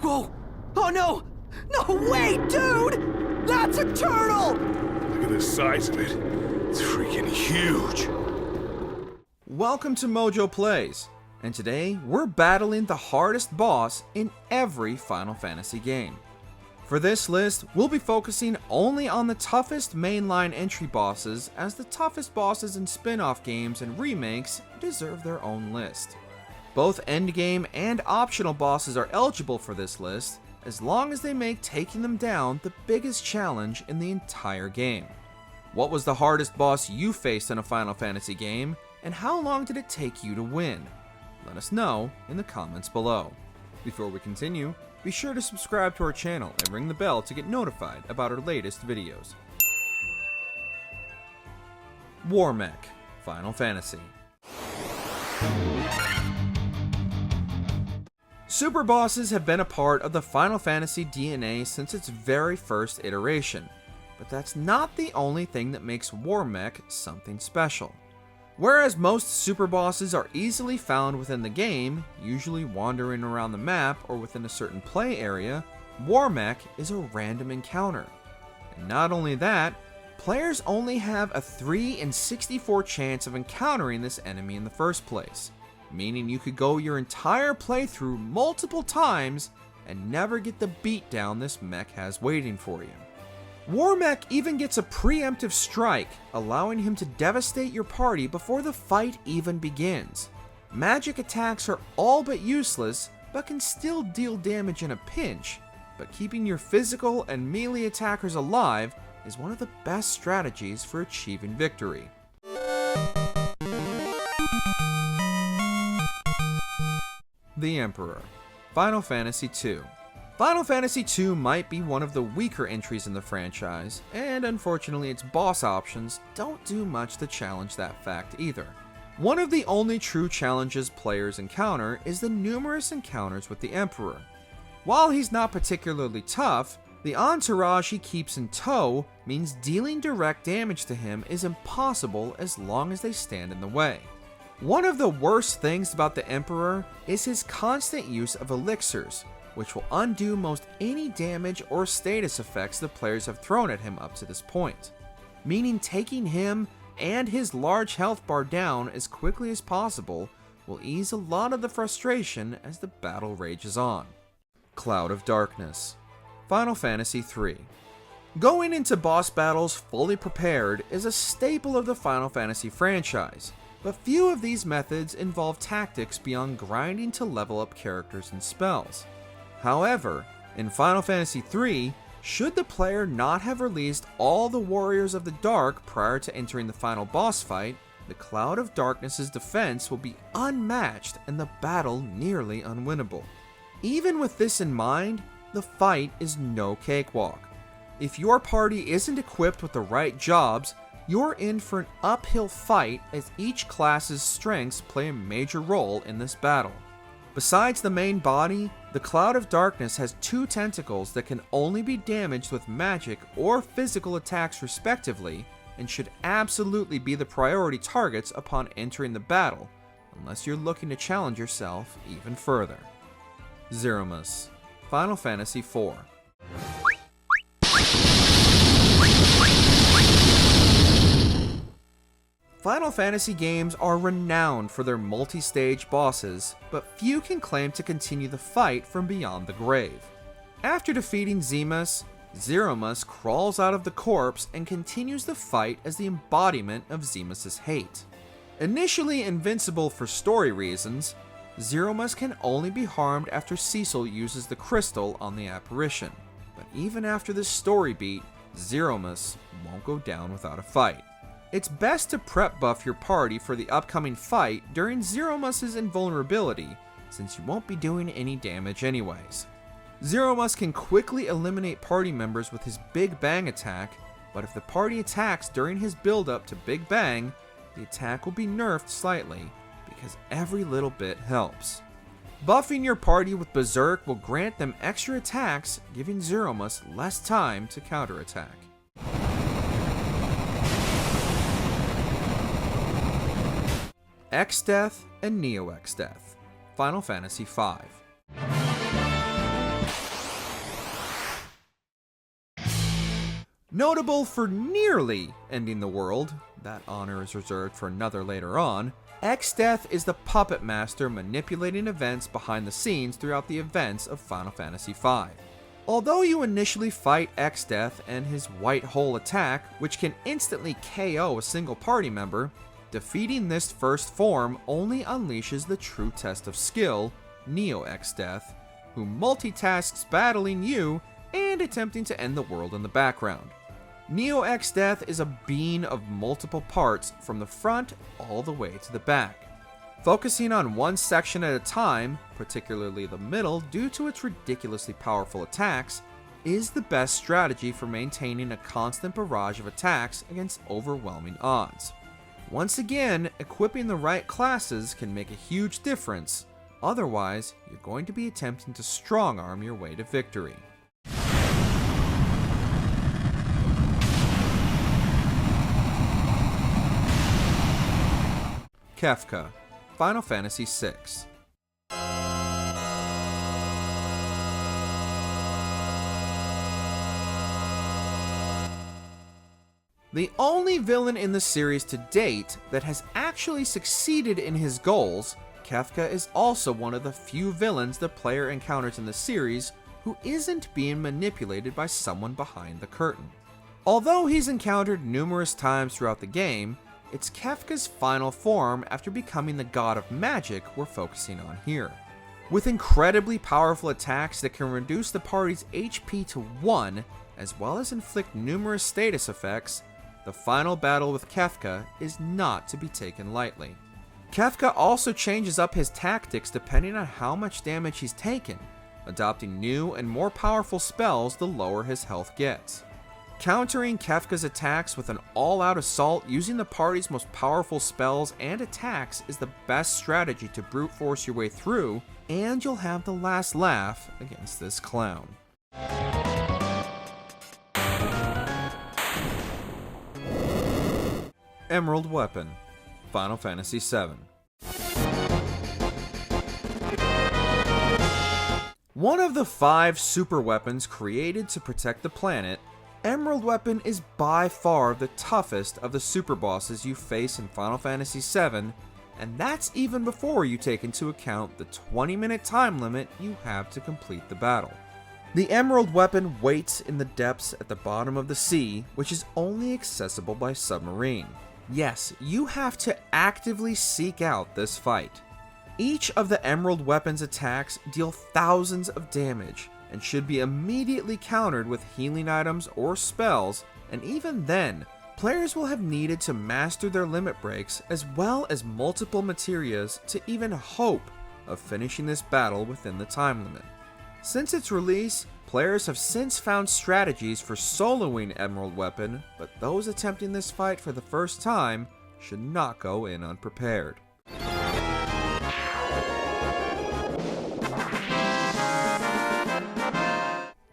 Whoa! Oh no! No, wait, dude! That's a turtle! Look at the size of it. It's freaking huge. Welcome to MojoPlays, and today we're battling the hardest boss in every Final Fantasy game. For this list, we'll be focusing only on the toughest mainline entry bosses, as the toughest bosses in spin-off games and remakes deserve their own list. Both endgame and optional bosses are eligible for this list, as long as they make taking them down the biggest challenge in the entire game. What was the hardest boss you faced in a Final Fantasy game, and how long did it take you to win? Let us know in the comments below. Before we continue, be sure to subscribe to our channel and ring the bell to get notified about our latest videos. Warmech, Final Fantasy. Super bosses have been a part of the Final Fantasy DNA since its very first iteration, but that's not the only thing that makes Warmech something special. Whereas most super bosses are easily found within the game, usually wandering around the map or within a certain play area, Warmech is a random encounter. And not only that, players only have a 3 in 64 chance of encountering this enemy in the first place, meaning you could go your entire playthrough multiple times and never get the beatdown this mech has waiting for you. Warmech even gets a preemptive strike, allowing him to devastate your party before the fight even begins. Magic attacks are all but useless, but can still deal damage in a pinch, but keeping your physical and melee attackers alive is one of the best strategies for achieving victory. The Emperor, Final Fantasy II. Final Fantasy II might be one of the weaker entries in the franchise, and unfortunately its boss options don't do much to challenge that fact either. One of the only true challenges players encounter is the numerous encounters with the Emperor. While he's not particularly tough, the entourage he keeps in tow means dealing direct damage to him is impossible as long as they stand in the way. One of the worst things about the Emperor is his constant use of elixirs, which will undo most any damage or status effects the players have thrown at him up to this point, meaning taking him and his large health bar down as quickly as possible will ease a lot of the frustration as the battle rages on. Cloud of Darkness, Final Fantasy III. Going into boss battles fully prepared is a staple of the Final Fantasy franchise, but few of these methods involve tactics beyond grinding to level up characters and spells. However, in Final Fantasy III, should the player not have released all the Warriors of the Dark prior to entering the final boss fight, the Cloud of Darkness's defense will be unmatched and the battle nearly unwinnable. Even with this in mind, the fight is no cakewalk. If your party isn't equipped with the right jobs, you're in for an uphill fight as each class's strengths play a major role in this battle. Besides the main body, the Cloud of Darkness has 2 tentacles that can only be damaged with magic or physical attacks respectively, and should absolutely be the priority targets upon entering the battle, unless you're looking to challenge yourself even further. Zeromus, Final Fantasy IV. Final Fantasy games are renowned for their multi-stage bosses, but few can claim to continue the fight from beyond the grave. After defeating Zemus, Zeromus crawls out of the corpse and continues the fight as the embodiment of Zemus' hate. Initially invincible for story reasons, Zeromus can only be harmed after Cecil uses the crystal on the apparition, but even after this story beat, Zeromus won't go down without a fight. It's best to prep buff your party for the upcoming fight during Zeromus' invulnerability, since you won't be doing any damage anyways. Zeromus can quickly eliminate party members with his Big Bang attack, but if the party attacks during his build-up to Big Bang, the attack will be nerfed slightly, because every little bit helps. Buffing your party with Berserk will grant them extra attacks, giving Zeromus less time to counterattack. Exdeath and Neo Exdeath, Final Fantasy V. Notable for nearly ending the world, that honor is reserved for another later on, Exdeath is the puppet master manipulating events behind the scenes throughout the events of Final Fantasy V. Although you initially fight Exdeath and his white hole attack, which can instantly KO a single party member, defeating this first form only unleashes the true test of skill, Neo Exdeath, who multitasks battling you and attempting to end the world in the background. Neo Exdeath is a being of multiple parts from the front all the way to the back. Focusing on one section at a time, particularly the middle due to its ridiculously powerful attacks, is the best strategy for maintaining a constant barrage of attacks against overwhelming odds. Once again, equipping the right classes can make a huge difference, otherwise you're going to be attempting to strong-arm your way to victory. Kefka, Final Fantasy VI. The only villain in the series to date that has actually succeeded in his goals, Kefka is also one of the few villains the player encounters in the series who isn't being manipulated by someone behind the curtain. Although he's encountered numerous times throughout the game, it's Kefka's final form after becoming the god of magic we're focusing on here. With incredibly powerful attacks that can reduce the party's HP to 1, as well as inflict numerous status effects, the final battle with Kefka is not to be taken lightly. Kefka also changes up his tactics depending on how much damage he's taken, adopting new and more powerful spells the lower his health gets. Countering Kefka's attacks with an all-out assault using the party's most powerful spells and attacks is the best strategy to brute force your way through, and you'll have the last laugh against this clown. Emerald Weapon, Final Fantasy VII. One of the 5 super weapons created to protect the planet, Emerald Weapon is by far the toughest of the super bosses you face in Final Fantasy VII, and that's even before you take into account the 20-minute time limit you have to complete the battle. The Emerald Weapon waits in the depths at the bottom of the sea, which is only accessible by submarine. Yes, you have to actively seek out this fight. Each of the Emerald Weapon's attacks deal thousands of damage, and should be immediately countered with healing items or spells, and even then, players will have needed to master their limit breaks as well as multiple materias to even hope of finishing this battle within the time limit. Since its release, players have since found strategies for soloing Emerald Weapon, but those attempting this fight for the first time should not go in unprepared.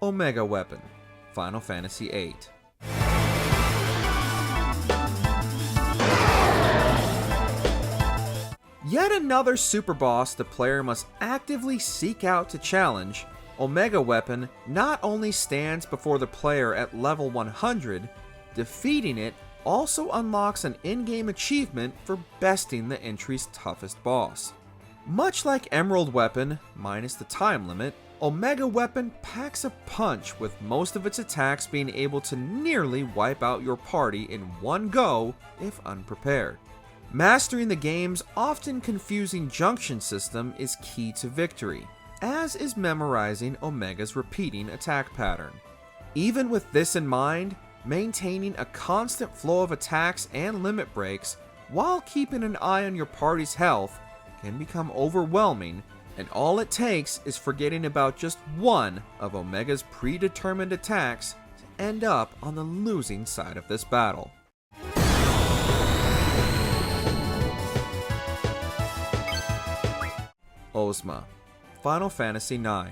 Omega Weapon, Final Fantasy VIII. Yet another super boss the player must actively seek out to challenge, Omega Weapon not only stands before the player at level 100, defeating it also unlocks an in-game achievement for besting the entry's toughest boss. Much like Emerald Weapon, minus the time limit, Omega Weapon packs a punch with most of its attacks being able to nearly wipe out your party in one go if unprepared. Mastering the game's often confusing junction system is key to victory, as is memorizing Omega's repeating attack pattern. Even with this in mind, maintaining a constant flow of attacks and limit breaks while keeping an eye on your party's health can become overwhelming, and all it takes is forgetting about just one of Omega's predetermined attacks to end up on the losing side of this battle. Ozma, Final Fantasy IX.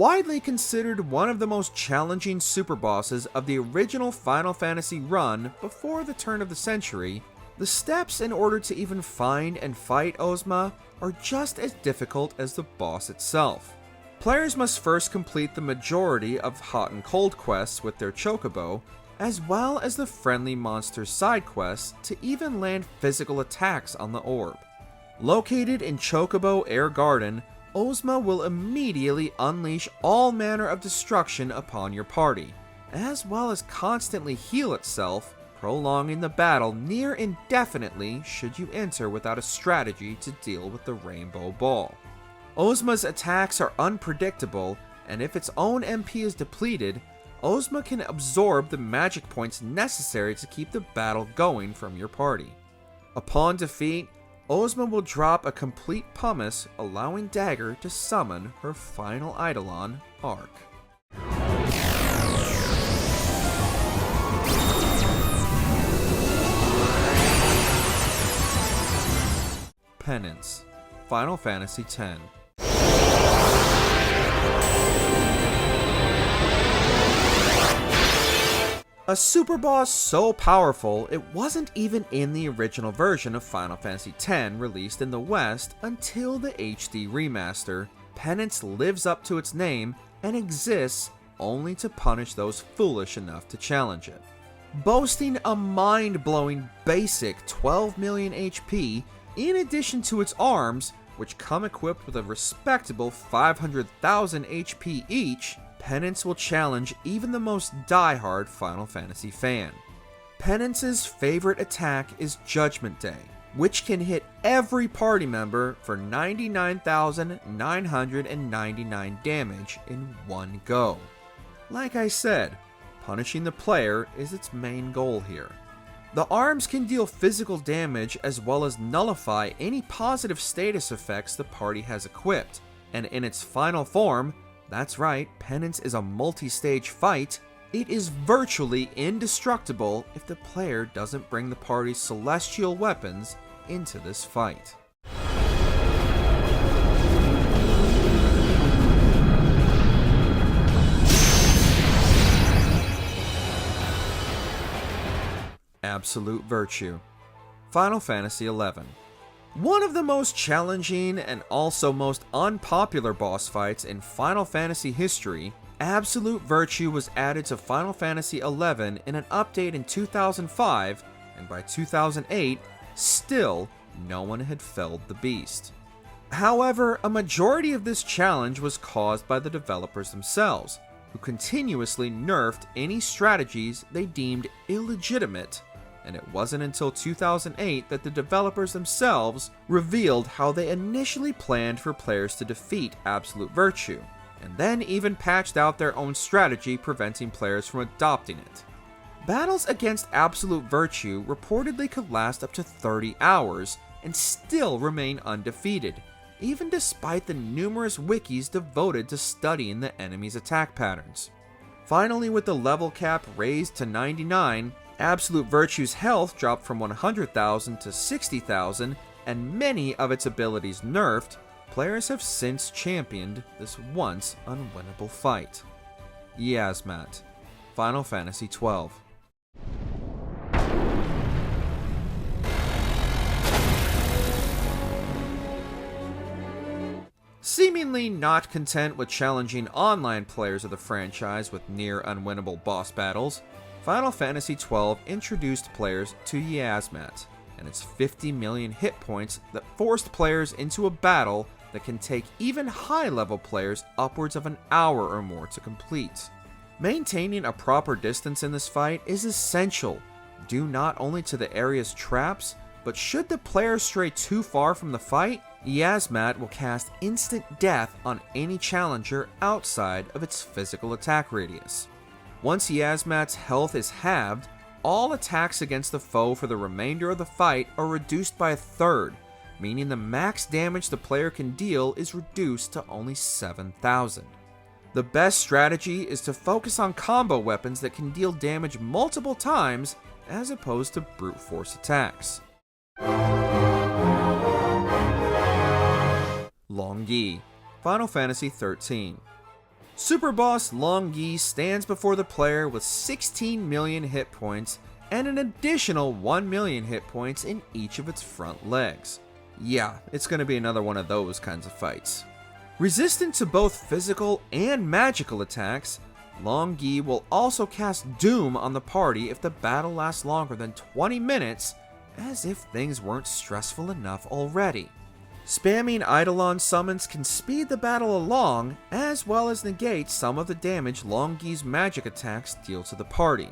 Widely considered one of the most challenging super bosses of the original Final Fantasy run before the turn of the century, The steps in order to even find and fight Ozma are just as difficult as the boss itself. Players must first complete the majority of hot and cold quests with their chocobo, as well as the friendly monster side quests to even land physical attacks on the orb. Located in Chocobo Air Garden, Ozma will immediately unleash all manner of destruction upon your party, as well as constantly heal itself, prolonging the battle near indefinitely should you enter without a strategy to deal with the Rainbow Ball. Ozma's attacks are unpredictable, and if its own MP is depleted, Ozma can absorb the magic points necessary to keep the battle going from your party. Upon defeat, Ozma will drop a complete pumice, allowing Dagger to summon her final Eidolon, Arc. Penance, Final Fantasy X. A super boss so powerful it wasn't even in the original version of Final Fantasy X released in the West until the HD remaster. Penance lives up to its name and exists only to punish those foolish enough to challenge it. Boasting a mind-blowing basic 12 million HP, in addition to its arms, which come equipped with a respectable 500,000 HP each, Penance will challenge even the most die-hard Final Fantasy fan. Penance's favorite attack is Judgment Day, which can hit every party member for 99,999 damage in one go. Like I said, punishing the player is its main goal here. The arms can deal physical damage as well as nullify any positive status effects the party has equipped, and in its final form, that's right, Penance is a multi-stage fight, it is virtually indestructible if the player doesn't bring the party's celestial weapons into this fight. Absolute Virtue, Final Fantasy XI. One of the most challenging and also most unpopular boss fights in Final Fantasy history, Absolute Virtue was added to Final Fantasy XI in an update in 2005, and by 2008, still no one had felled the beast. However, a majority of this challenge was caused by the developers themselves, who continuously nerfed any strategies they deemed illegitimate, and it wasn't until 2008 that the developers themselves revealed how they initially planned for players to defeat Absolute Virtue, and then even patched out their own strategy preventing players from adopting it. Battles against Absolute Virtue reportedly could last up to 30 hours and still remain undefeated, even despite the numerous wikis devoted to studying the enemy's attack patterns. Finally, with the level cap raised to 99, Absolute Virtue's health dropped from 100,000 to 60,000, and many of its abilities nerfed, players have since championed this once unwinnable fight. Yasmat, Final Fantasy XII. Seemingly not content with challenging online players of the franchise with near unwinnable boss battles, Final Fantasy XII introduced players to Yasmat, and its 50 million hit points that forced players into a battle that can take even high-level players upwards of an hour or more to complete. Maintaining a proper distance in this fight is essential, due not only to the area's traps, but should the player stray too far from the fight, Yasmat will cast instant death on any challenger outside of its physical attack radius. Once Yasmat's health is halved, all attacks against the foe for the remainder of the fight are reduced by a third, meaning the max damage the player can deal is reduced to only 7,000. The best strategy is to focus on combo weapons that can deal damage multiple times as opposed to brute force attacks. Long Yi, Final Fantasy XIII. Super boss Long Yi stands before the player with 16 million hit points and an additional 1 million hit points in each of its front legs. Yeah, it's going to be another one of those kinds of fights. Resistant to both physical and magical attacks, Long Gi will also cast Doom on the party if the battle lasts longer than 20 minutes, as if things weren't stressful enough already. Spamming Eidolon summons can speed the battle along, as well as negate some of the damage Long Gi's magic attacks deal to the party.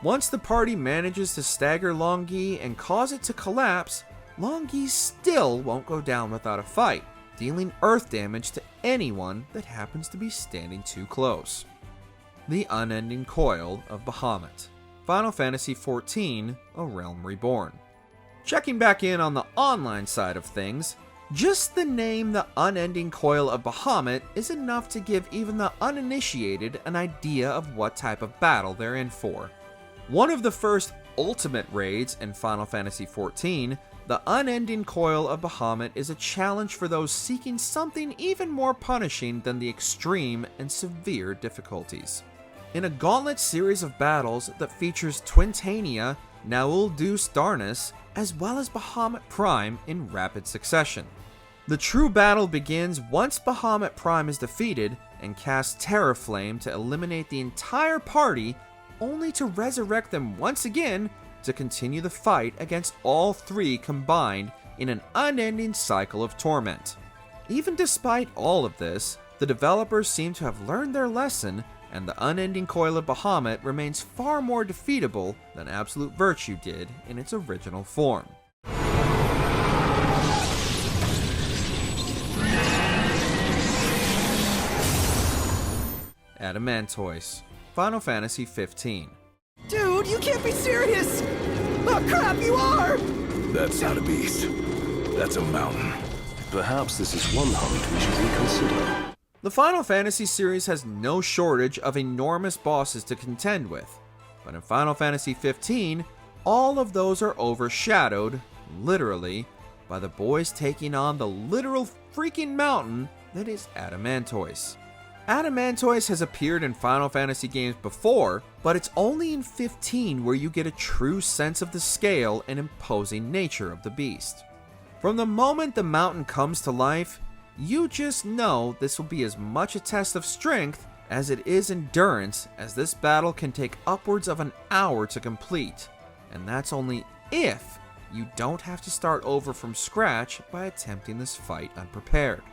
Once the party manages to stagger Long Gi and cause it to collapse, Long Gi still won't go down without a fight, dealing earth damage to anyone that happens to be standing too close. The Unending Coil of Bahamut. Final Fantasy XIV: A Realm Reborn. Checking back in on the online side of things, just the name the Unending Coil of Bahamut is enough to give even the uninitiated an idea of what type of battle they're in for. One of the first ultimate raids in Final Fantasy XIV, the Unending Coil of Bahamut is a challenge for those seeking something even more punishing than the extreme and severe difficulties. In a gauntlet series of battles that features Twintania, Naul Dus Darnus, as well as Bahamut Prime in rapid succession. The true battle begins once Bahamut Prime is defeated and casts Terra Flame to eliminate the entire party, only to resurrect them once again to continue the fight against all three combined in an unending cycle of torment. Even despite all of this, the developers seem to have learned their lesson, and the Unending Coil of Bahamut remains far more defeatable than Absolute Virtue did in its original form. Adamantoise. Final Fantasy XV. Dude, you can't be serious! Oh crap, you are! That's not a beast. That's a mountain. Perhaps this is one hunt we should reconsider. The Final Fantasy series has no shortage of enormous bosses to contend with, but in Final Fantasy XV, all of those are overshadowed, literally, by the boys taking on the literal freaking mountain that is Adamantoise. Adamantoise has appeared in Final Fantasy games before, but it's only in 15 where you get a true sense of the scale and imposing nature of the beast. From the moment the mountain comes to life, you just know this will be as much a test of strength as it is endurance, as this battle can take upwards of an hour to complete, and that's only if you don't have to start over from scratch by attempting this fight unprepared.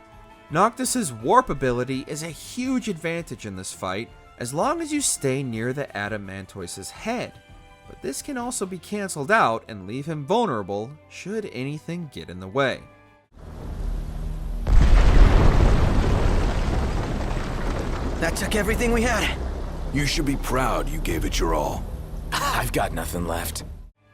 Noctis's warp ability is a huge advantage in this fight, as long as you stay near the Adamantoise's head, but this can also be cancelled out and leave him vulnerable should anything get in the way. That took everything we had. You should be proud you gave it your all. I've got nothing left.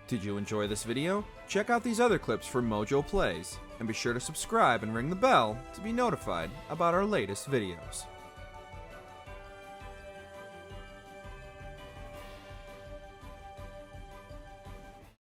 Did you enjoy this video? Check out these other clips from MojoPlays, and be sure to subscribe and ring the bell to be notified about our latest videos.